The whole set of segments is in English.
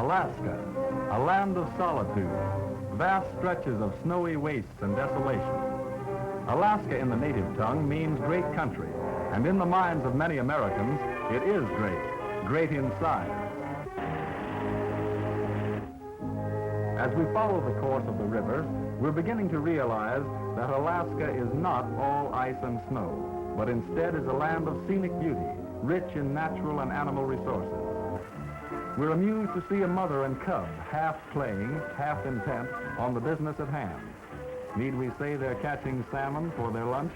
Alaska, a land of solitude, vast stretches of snowy wastes and desolation. Alaska in the native tongue means great country, and in the minds of many Americans, it is great in size. As we follow the course of the river, we're beginning to realize that Alaska is not all ice and snow, but instead is a land of scenic beauty, rich in natural and animal resources. We're amused to see a mother and cub half playing, half intent on the business at hand. Need we say they're catching salmon for their lunch?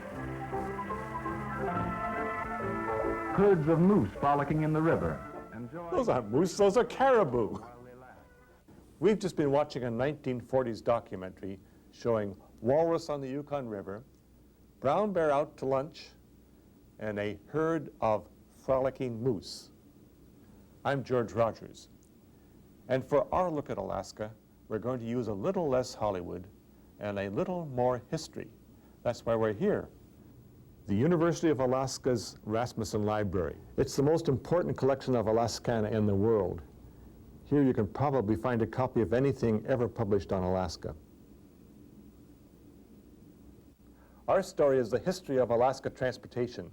Herds of moose frolicking in the river. Those aren't moose, those are caribou. We've just been watching a 1940s documentary showing walrus on the Yukon River, brown bear out to lunch, and a herd of frolicking moose. I'm George Rogers, and for our look at Alaska, we're going to use a little less Hollywood and a little more history. That's why we're here. The University of Alaska's Rasmussen Library. It's the most important collection of Alaskana in the world. Here you can probably find a copy of anything ever published on Alaska. Our story is the history of Alaska transportation,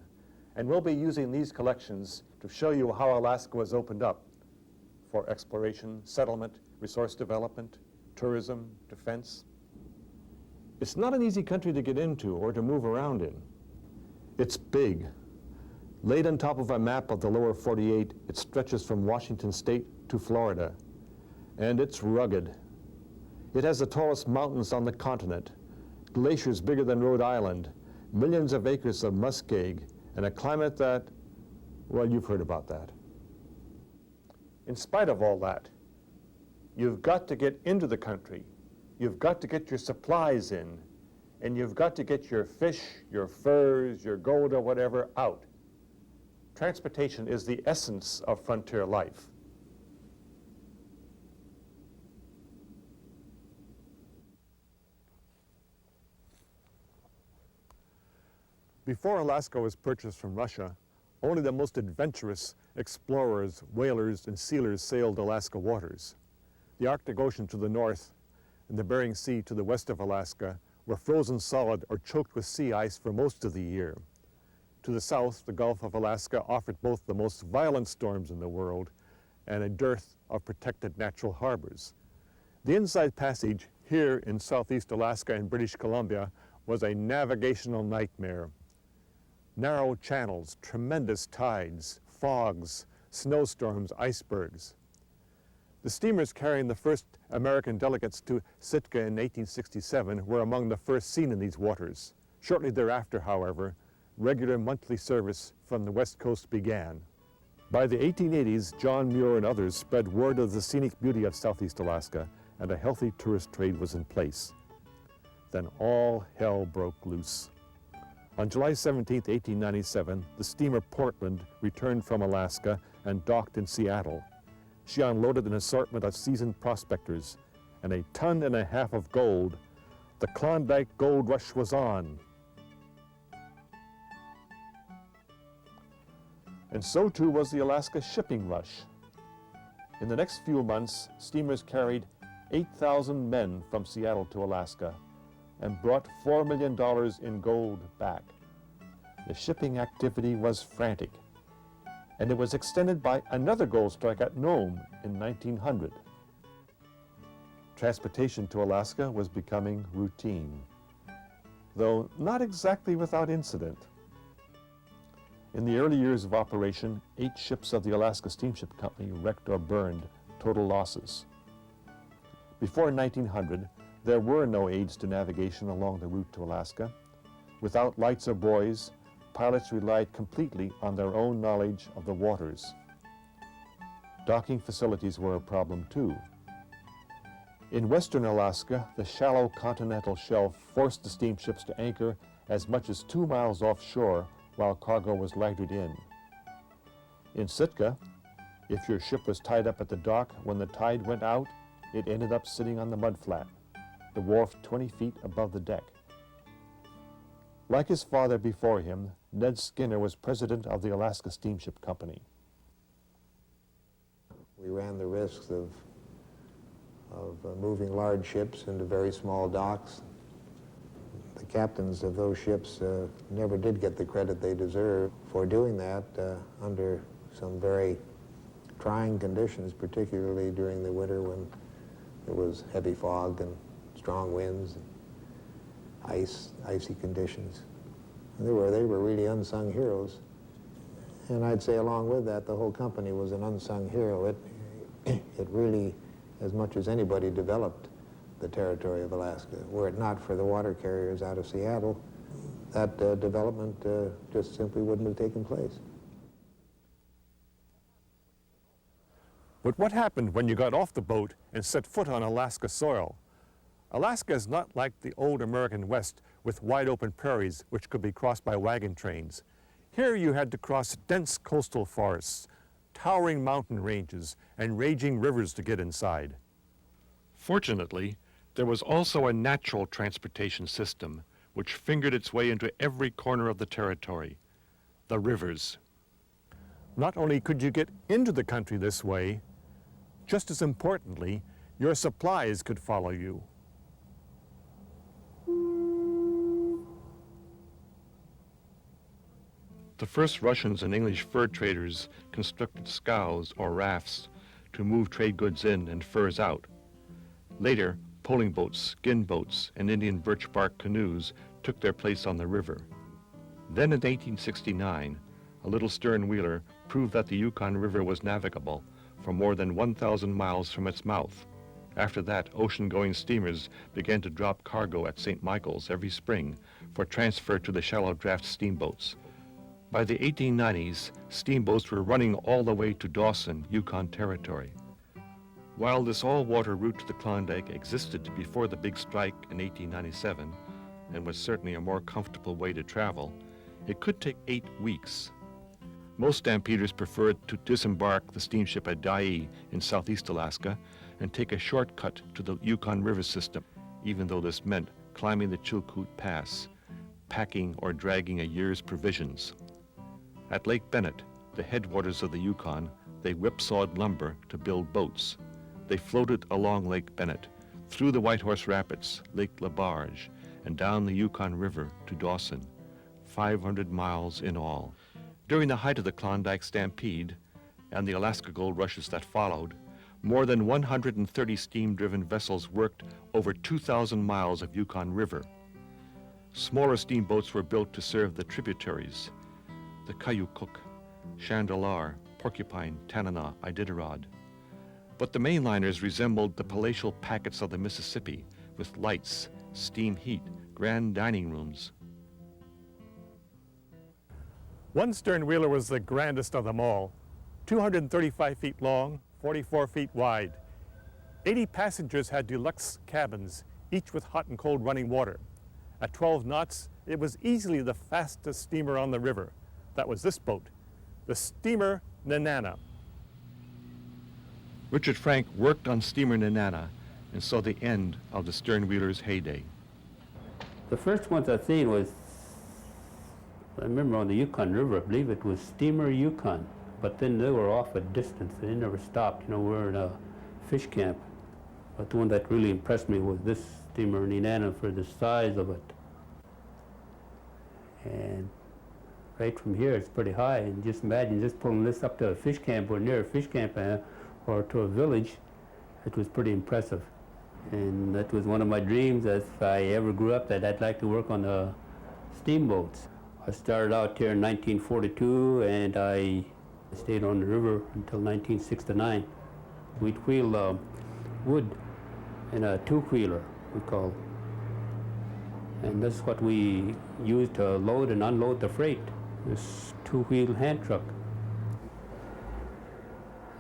and we'll be using these collections to show you how Alaska was opened up for exploration, settlement, resource development, tourism, defense. It's not an easy country to get into or to move around in. It's big. Laid on top of a map of the lower 48, it stretches from Washington State to Florida, and it's rugged. It has the tallest mountains on the continent, glaciers bigger than Rhode Island, millions of acres of muskeg, and a climate that, well, you've heard about that. In spite of all that, you've got to get into the country. You've got to get your supplies in, and you've got to get your fish, your furs, your gold, or whatever out. Transportation is the essence of frontier life. Before Alaska was purchased from Russia, only the most adventurous explorers, whalers, and sealers sailed Alaska waters. The Arctic Ocean to the north and the Bering Sea to the west of Alaska were frozen solid or choked with sea ice for most of the year. To the south, the Gulf of Alaska offered both the most violent storms in the world and a dearth of protected natural harbors. The Inside Passage here in southeast Alaska and British Columbia was a navigational nightmare. Narrow channels, tremendous tides, fogs, snowstorms, icebergs. The steamers carrying the first American delegates to Sitka in 1867 were among the first seen in these waters. Shortly thereafter, however, regular monthly service from the West Coast began. By the 1880s, John Muir and others spread word of the scenic beauty of southeast Alaska, and a healthy tourist trade was in place. Then all hell broke loose. On July 17, 1897, the steamer Portland returned from Alaska and docked in Seattle. She unloaded an assortment of seasoned prospectors and 1.5 tons of gold. The Klondike gold rush was on. And so too was the Alaska shipping rush. In the next few months, steamers carried 8,000 men from Seattle to Alaska and brought $4 million in gold back. The shipping activity was frantic, and it was extended by another gold strike at Nome in 1900. Transportation to Alaska was becoming routine, though not exactly without incident. In the early years of operation, 8 ships of the Alaska Steamship Company wrecked or burned, total losses. Before 1900, there were no aids to navigation along the route to Alaska. Without lights or buoys, pilots relied completely on their own knowledge of the waters. Docking facilities were a problem too. In western Alaska, the shallow continental shelf forced the steamships to anchor as much as 2 miles offshore while cargo was lagged in. In Sitka, if your ship was tied up at the dock when the tide went out, it ended up sitting on the mudflat, the wharf 20 feet above the deck. Like his father before him, Ned Skinner was president of the Alaska Steamship Company. We ran the risks of of moving large ships into very small docks. The captains of those ships never did get the credit they deserve for doing that under some very trying conditions, particularly during the winter when there was heavy fog and strong winds and icy conditions. And they were really unsung heroes. And I'd say along with that, the whole company was an unsung hero. It really, as much as anybody, developed the territory of Alaska. Were it not for the water carriers out of Seattle, that development just simply wouldn't have taken place. But what happened when you got off the boat and set foot on Alaska soil? Alaska is not like the old American West with wide open prairies which could be crossed by wagon trains. Here you had to cross dense coastal forests, towering mountain ranges, and raging rivers to get inside. Fortunately, there was also a natural transportation system which fingered its way into every corner of the territory, the rivers. Not only could you get into the country this way, just as importantly, your supplies could follow you. The first Russians and English fur traders constructed scows or rafts to move trade goods in and furs out. Later, poling boats, skin boats, and Indian birch bark canoes took their place on the river. Then in 1869, a little stern wheeler proved that the Yukon River was navigable for more than 1,000 miles from its mouth. After that, ocean-going steamers began to drop cargo at St. Michael's every spring for transfer to the shallow draft steamboats. By the 1890s, steamboats were running all the way to Dawson, Yukon Territory. While this all-water route to the Klondike existed before the big strike in 1897, and was certainly a more comfortable way to travel, it could take 8 weeks. Most stampeders preferred to disembark the steamship at Dyea in southeast Alaska and take a shortcut to the Yukon River system, even though this meant climbing the Chilkoot Pass, packing or dragging a year's provisions. At Lake Bennett, the headwaters of the Yukon, they whipsawed lumber to build boats. They floated along Lake Bennett, through the Whitehorse Rapids, Lake LaBarge, and down the Yukon River to Dawson, 500 miles in all. During the height of the Klondike Stampede and the Alaska gold rushes that followed, more than 130 steam-driven vessels worked over 2,000 miles of Yukon River. Smaller steamboats were built to serve the tributaries, the Kayukuk, Chandalar, Porcupine, Tanana, Iditarod. But the mainliners resembled the palatial packets of the Mississippi with lights, steam heat, grand dining rooms. One stern wheeler was the grandest of them all, 235 feet long, 44 feet wide. 80 passengers had deluxe cabins, each with hot and cold running water. At 12 knots, it was easily the fastest steamer on the river. That was this boat, the steamer Nenana. Richard Frank worked on steamer Nenana and saw the end of the stern wheeler's heyday. The first ones I seen was, I remember on the Yukon River, I believe it was steamer Yukon, but then they were off a distance. They never stopped. You know, we were in a fish camp. But the one that really impressed me was this steamer Nenana for the size of it. And right from here, it's pretty high. And just imagine just pulling this up to a fish camp or near a fish camp or to a village. It was pretty impressive. And that was one of my dreams, as if I ever grew up, that I'd like to work on the steamboats. I started out here in 1942, and I stayed on the river until 1969. We'd wheel wood in a two-wheeler, we call. And that's what we used to load and unload the freight, this two-wheel hand truck.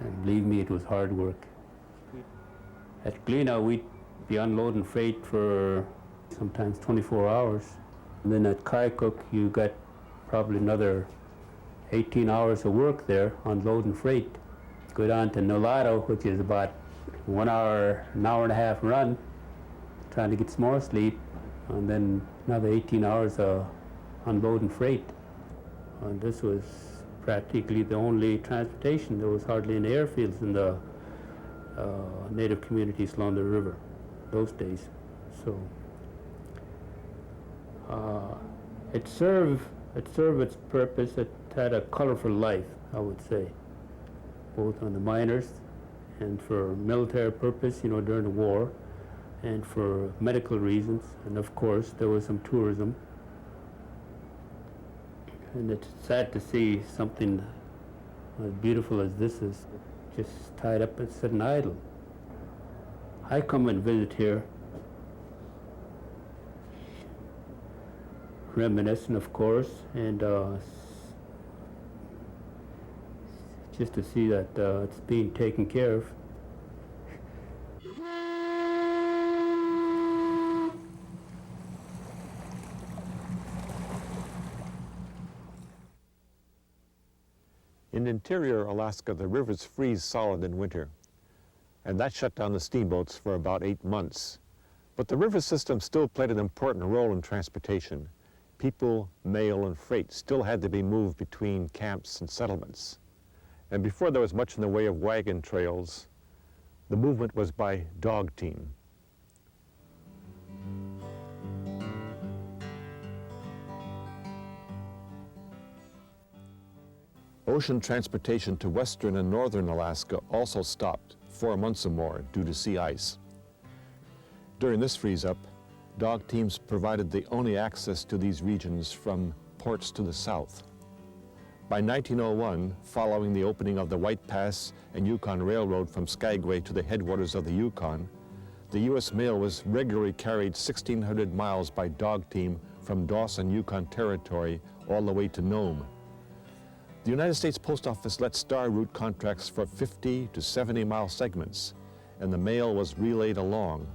And believe me, it was hard work. At Galena, we'd be unloading freight for sometimes 24 hours. And then at KUAC, you got probably another 18 hours of work there unloading freight. Go down to Nolado, which is about an hour and a half run, trying to get some more sleep, and then another 18 hours of unloading freight. And this was practically the only transportation. There was hardly any airfields in the native communities along the river those days. So it served its purpose. It had a colorful life, I would say, both on the miners and for military purpose, you know, during the war, and for medical reasons, and of course there was some tourism. And it's sad to see something as beautiful as this is just tied up and sitting idle. I come and visit here, reminiscing of course, and just to see that it's being taken care of. In interior Alaska, the rivers freeze solid in winter, and that shut down the steamboats for about 8 months. But the river system still played an important role in transportation. People, mail, and freight still had to be moved between camps and settlements. And before there was much in the way of wagon trails, the movement was by dog team. Ocean transportation to western and northern Alaska also stopped 4 months or more due to sea ice. During this freeze-up, dog teams provided the only access to these regions from ports to the south. By 1901, following the opening of the White Pass and Yukon Railroad from Skagway to the headwaters of the Yukon, the U.S. mail was regularly carried 1,600 miles by dog team from Dawson, Yukon Territory, all the way to Nome. The United States Post Office let Star Route contracts for 50 to 70-mile segments, and the mail was relayed along.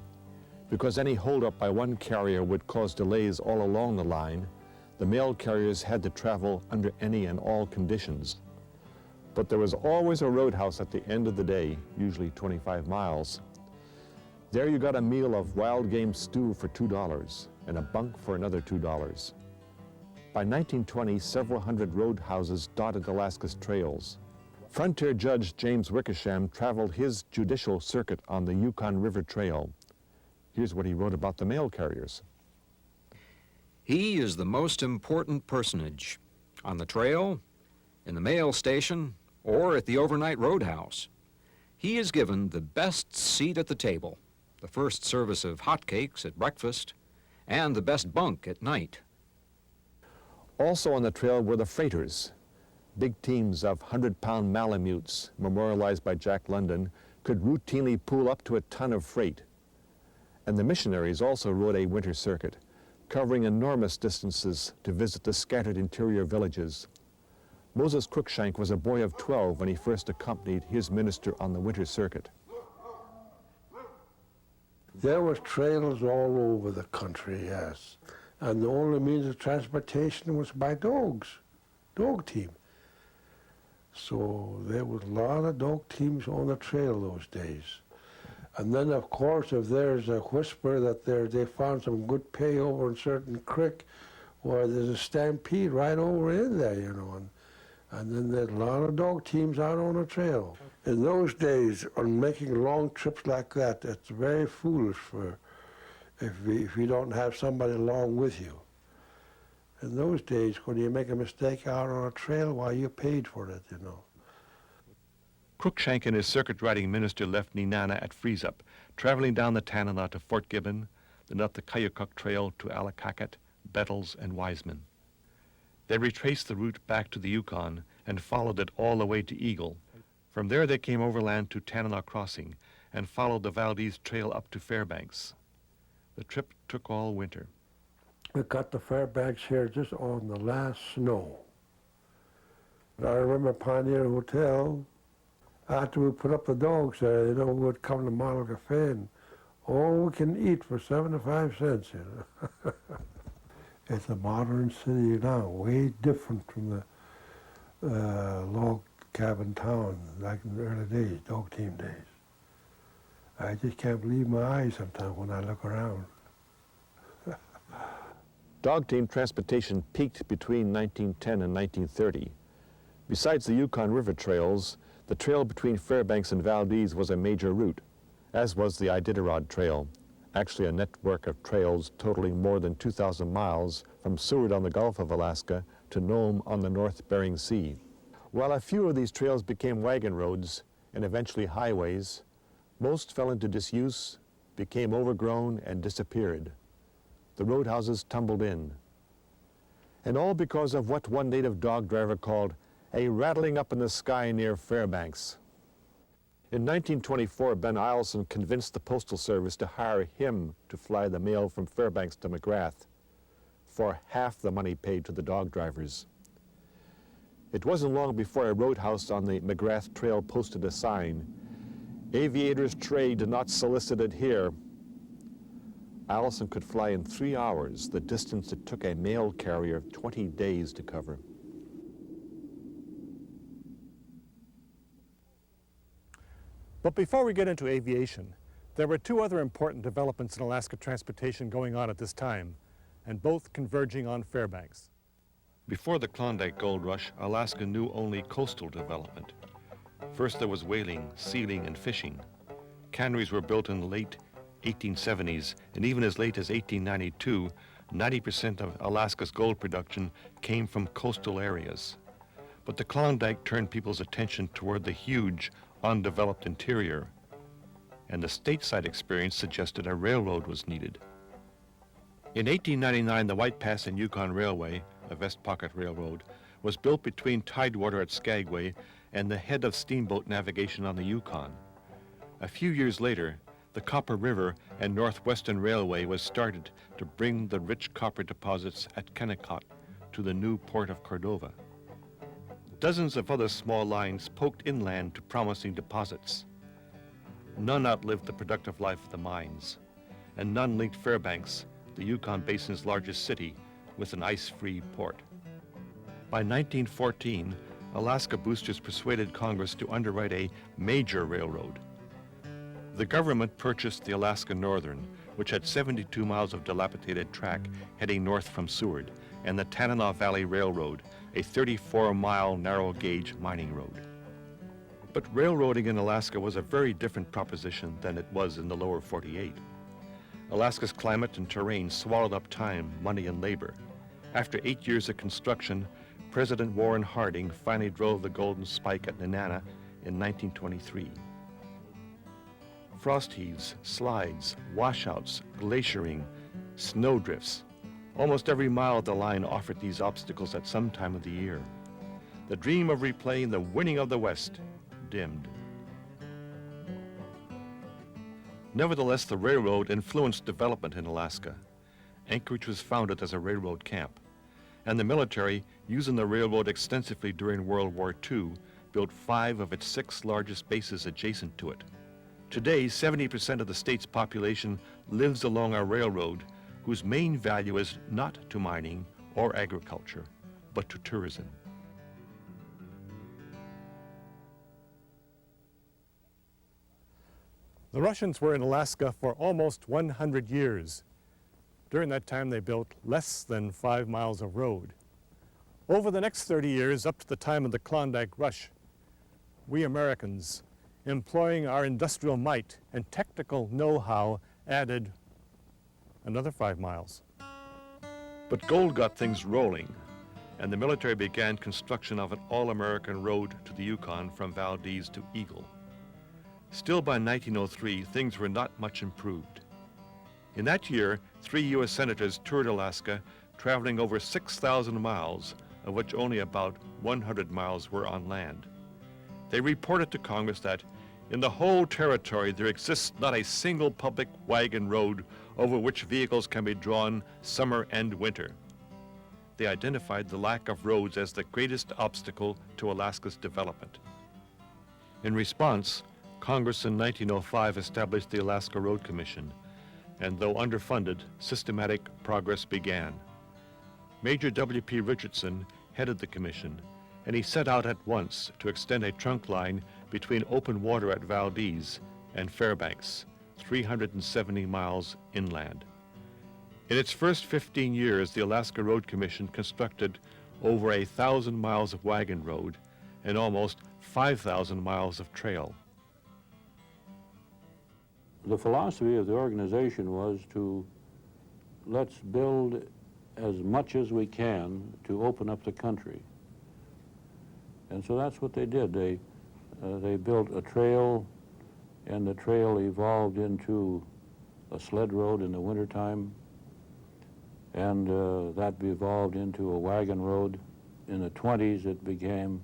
Because any holdup by one carrier would cause delays all along the line, the mail carriers had to travel under any and all conditions. But there was always a roadhouse at the end of the day, usually 25 miles. There you got a meal of wild game stew for $2 and a bunk for another $2. By 1920, several hundred roadhouses dotted Alaska's trails. Frontier Judge James Wickersham traveled his judicial circuit on the Yukon River Trail. Here's what he wrote about the mail carriers. He is the most important personage on the trail, in the mail station, or at the overnight roadhouse. He is given the best seat at the table, the first service of hotcakes at breakfast, and the best bunk at night. Also on the trail were the freighters. Big teams of 100-pound Malamutes, memorialized by Jack London, could routinely pull up to a ton of freight. And the missionaries also rode a winter circuit, covering enormous distances to visit the scattered interior villages. Moses Cruikshank was a boy of 12 when he first accompanied his minister on the winter circuit. There was trails all over the country, yes. And the only means of transportation was by dogs, dog team. So there was a lot of dog teams on the trail those days. And then, of course, if there's a whisper that they found some good pay over in certain creek, well, there's a stampede right over in there, you know. And then there's a lot of dog teams out on the trail. In those days, on making long trips like that, it's very foolish if you don't have somebody along with you. In those days, when you make a mistake out on a trail, well, you paid for it, you know. Cruikshank and his circuit-riding minister left Nenana at freeze-up, traveling down the Tanana to Fort Gibbon, then up the Kayukuk Trail to Allakaket, Bettles, and Wiseman. They retraced the route back to the Yukon and followed it all the way to Eagle. From there they came overland to Tanana Crossing and followed the Valdez Trail up to Fairbanks. The trip took all winter. We got to Fairbanks here just on the last snow. I remember Pioneer Hotel, after we put up the dogs there, you know, we would come to Model Cafe and all we can eat for 75 cents, you know. It's a modern city now, way different from the log cabin town, like in the early days, dog team days. I just can't believe my eyes sometimes when I look around. Dog team transportation peaked between 1910 and 1930. Besides the Yukon River trails, The trail between Fairbanks and Valdez was a major route, as was the Iditarod Trail, actually a network of trails totaling more than 2,000 miles from Seward on the Gulf of Alaska to Nome on the North Bering Sea. While a few of these trails became wagon roads and eventually highways, most fell into disuse, became overgrown, and disappeared. The roadhouses tumbled in. And all because of what one native dog driver called a rattling up in the sky near Fairbanks. In 1924, Ben Eielson convinced the Postal Service to hire him to fly the mail from Fairbanks to McGrath for half the money paid to the dog drivers. It wasn't long before a roadhouse on the McGrath Trail posted a sign, "Aviators' trade not solicited here." Eielson could fly in 3 hours the distance it took a mail carrier 20 days to cover. But before we get into aviation, there were two other important developments in Alaska transportation going on at this time, and both converging on Fairbanks. Before the Klondike Gold Rush, Alaska knew only coastal development. First there was whaling, sealing, and fishing. Canneries were built in the late 1870s, and even as late as 1892, 90% of Alaska's gold production came from coastal areas. But the Klondike turned people's attention toward the huge, undeveloped interior, and the stateside experience suggested a railroad was needed. In 1899, the White Pass and Yukon Railway, a West Pocket Railroad, was built between Tidewater at Skagway and the head of steamboat navigation on the Yukon. A few years later, the Copper River and Northwestern Railway was started to bring the rich copper deposits at Kennecott to the new port of Cordova. Dozens of other small lines poked inland to promising deposits. None outlived the productive life of the mines, and none linked Fairbanks, the Yukon Basin's largest city, with an ice-free port. By 1914, Alaska boosters persuaded Congress to underwrite a major railroad. The government purchased the Alaska Northern, which had 72 miles of dilapidated track heading north from Seward, and the Tanana Valley Railroad, a 34-mile narrow-gauge mining road. But railroading in Alaska was a very different proposition than it was in the lower 48. Alaska's climate and terrain swallowed up time, money, and labor. After 8 years of construction, President Warren Harding finally drove the Golden Spike at Nenana in 1923. Frost heaves, slides, washouts, glaciering, snowdrifts. Almost every mile of the line offered these obstacles at some time of the year. The dream of replaying the winning of the West dimmed. Nevertheless, the railroad influenced development in Alaska. Anchorage was founded as a railroad camp, and the military, using the railroad extensively during World War II, built 5 of its 6 largest bases adjacent to it. Today, 70% of the state's population lives along a railroad whose main value is not to mining or agriculture, but to tourism. The Russians were in Alaska for almost 100 years. During that time, they built less than 5 miles of road. Over the next 30 years, up to the time of the Klondike Rush, we Americans, employing our industrial might and technical know-how, added another 5 miles. But gold got things rolling, and the military began construction of an all-American road to the Yukon from Valdez to Eagle. Still by 1903, things were not much improved. In that year, 3 U.S. senators toured Alaska, traveling over 6,000 miles, of which only about 100 miles were on land. They reported to Congress that in the whole territory there exists not a single public wagon road over which vehicles can be drawn summer and winter. They identified the lack of roads as the greatest obstacle to Alaska's development. In response, Congress in 1905 established the Alaska Road Commission, and though underfunded, systematic progress began. Major W.P. Richardson headed the commission, and he set out at once to extend a trunk line between open water at Valdez and Fairbanks, 370 miles inland. In its first 15 years, the Alaska Road Commission constructed over 1,000 miles of wagon road and almost 5,000 miles of trail. The philosophy of the organization was to let's build as much as we can to open up the country. And so that's what they did. They built a trail, and the trail evolved into a sled road in the wintertime, and that evolved into a wagon road. In the 20s, it became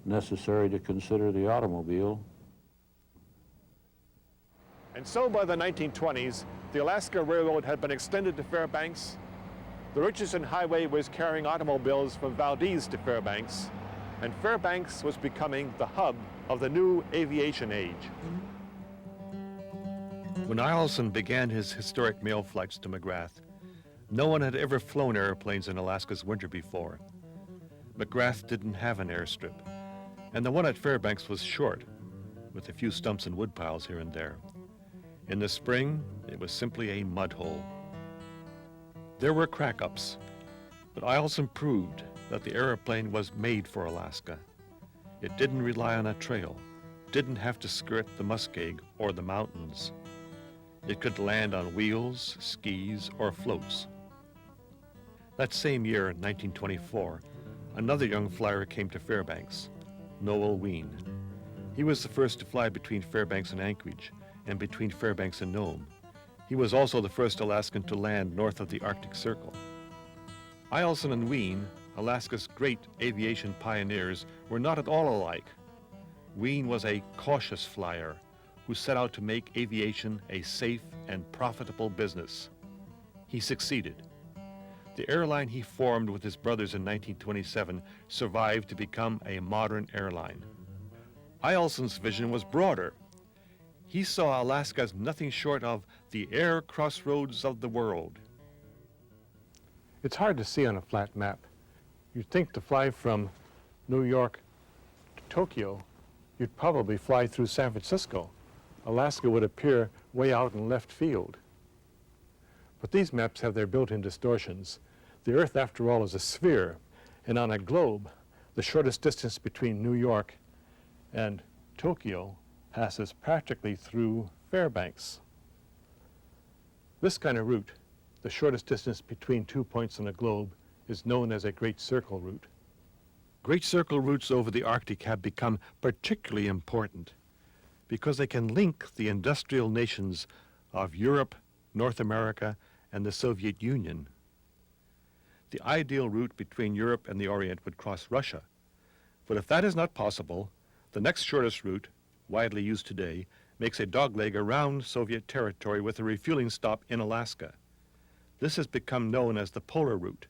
necessary to consider the automobile. And so by the 1920s, the Alaska Railroad had been extended to Fairbanks. The Richardson Highway was carrying automobiles from Valdez to Fairbanks, and Fairbanks was becoming the hub of the new aviation age. When Eielson began his historic mail flights to McGrath, no one had ever flown airplanes in Alaska's winter before. McGrath didn't have an airstrip, and the one at Fairbanks was short, with a few stumps and woodpiles here and there. In the spring, it was simply a mud hole. There were crack-ups, but Eielson proved that the airplane was made for Alaska. It didn't rely on a trail, didn't have to skirt the muskeg or the mountains. It could land on wheels, skis, or floats. That same year, in 1924, another young flyer came to Fairbanks, Noel Ween. He was the first to fly between Fairbanks and Anchorage, and between Fairbanks and Nome. He was also the first Alaskan to land north of the Arctic Circle. Eielson and Ween, Alaska's great aviation pioneers, were not at all alike. Ween was a cautious flyer who set out to make aviation a safe and profitable business. He succeeded. The airline he formed with his brothers in 1927 survived to become a modern airline. Eielson's vision was broader. He saw Alaska as nothing short of the air crossroads of the world. It's hard to see on a flat map. You'd think to fly from New York to Tokyo, you'd probably fly through San Francisco. Alaska would appear way out in left field. But these maps have their built-in distortions. The Earth, after all, is a sphere, and on a globe, the shortest distance between New York and Tokyo passes practically through Fairbanks. This kind of route, the shortest distance between 2 points on a globe, is known as a Great Circle route. Great Circle routes over the Arctic have become particularly important because they can link the industrial nations of Europe, North America, and the Soviet Union. The ideal route between Europe and the Orient would cross Russia, but if that is not possible, the next shortest route, widely used today, makes a dogleg around Soviet territory with a refueling stop in Alaska. This has become known as the polar route.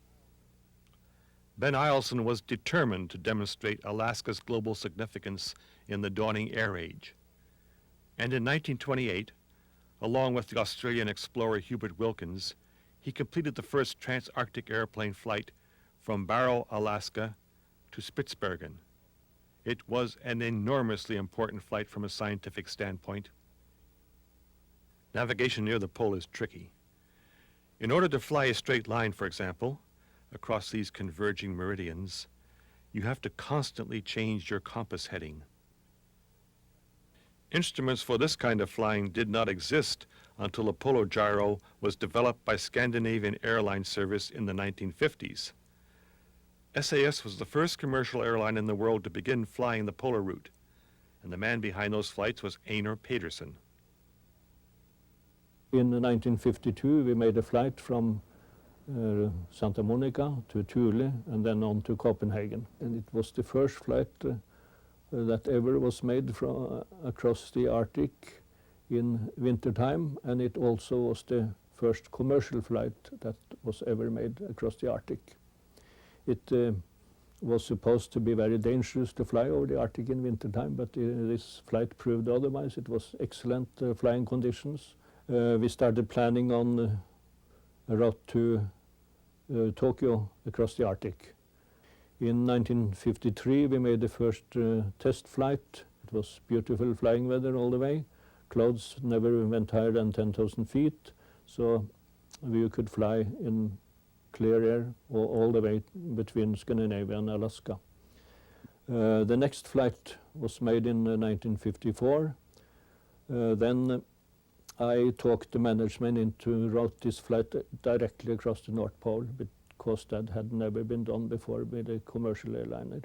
Ben Eielson was determined to demonstrate Alaska's global significance in the dawning air age. And in 1928, along with the Australian explorer Hubert Wilkins, he completed the first trans-Arctic airplane flight from Barrow, Alaska to Spitsbergen. It was an enormously important flight from a scientific standpoint. Navigation near the pole is tricky. In order to fly a straight line, for example, across these converging meridians, you have to constantly change your compass heading. Instruments for this kind of flying did not exist until the polar gyro was developed by Scandinavian Airline Service in the 1950s. SAS was the first commercial airline in the world to begin flying the polar route, and the man behind those flights was Einar Pedersen. In 1952, we made a flight from Santa Monica to Thule and then on to Copenhagen. And it was the first flight that ever was made from across the Arctic in wintertime, and it also was the first commercial flight that was ever made across the Arctic. It was supposed to be very dangerous to fly over the Arctic in wintertime, but this flight proved otherwise. It was excellent flying conditions. We started planning on a route to Tokyo across the Arctic. In 1953, we made the first test flight. It was beautiful flying weather all the way. Clouds never went higher than 10,000 feet, so we could fly in clear air all the way between Scandinavia and Alaska. The next flight was made in 1954. Then I talked the management into route this flight directly across the North Pole because that had never been done before with a commercial airliner.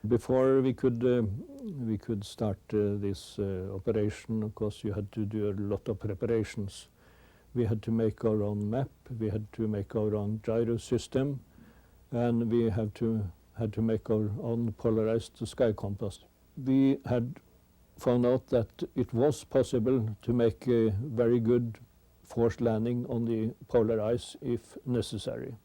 Before we could start this operation, of course, you had to do a lot of preparations. We had to make our own map, we had to make our own gyro system, and we had to make our own polarized sky compass. We had found out that it was possible to make a very good forced landing on the polar ice if necessary.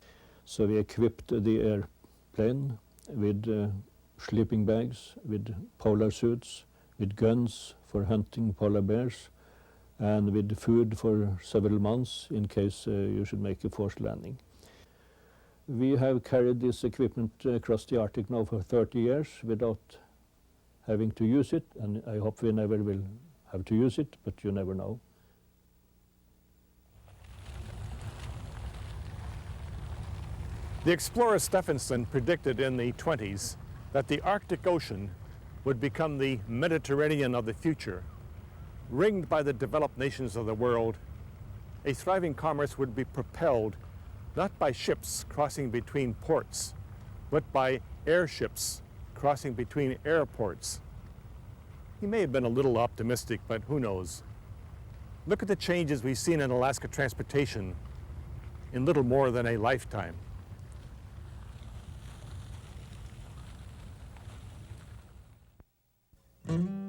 So we equipped the airplane with sleeping bags, with polar suits, with guns for hunting polar bears, and with food for several months in case you should make a forced landing. We have carried this equipment across the Arctic now for 30 years without having to use it, and I hope we never will have to use it, but you never know. The explorer Stephenson predicted in the 20s that the Arctic Ocean would become the Mediterranean of the future. Ringed by the developed nations of the world, a thriving commerce would be propelled not by ships crossing between ports, but by airships crossing between airports. He may have been a little optimistic, but who knows? Look at the changes we've seen in Alaska transportation in little more than a lifetime. Mm-hmm.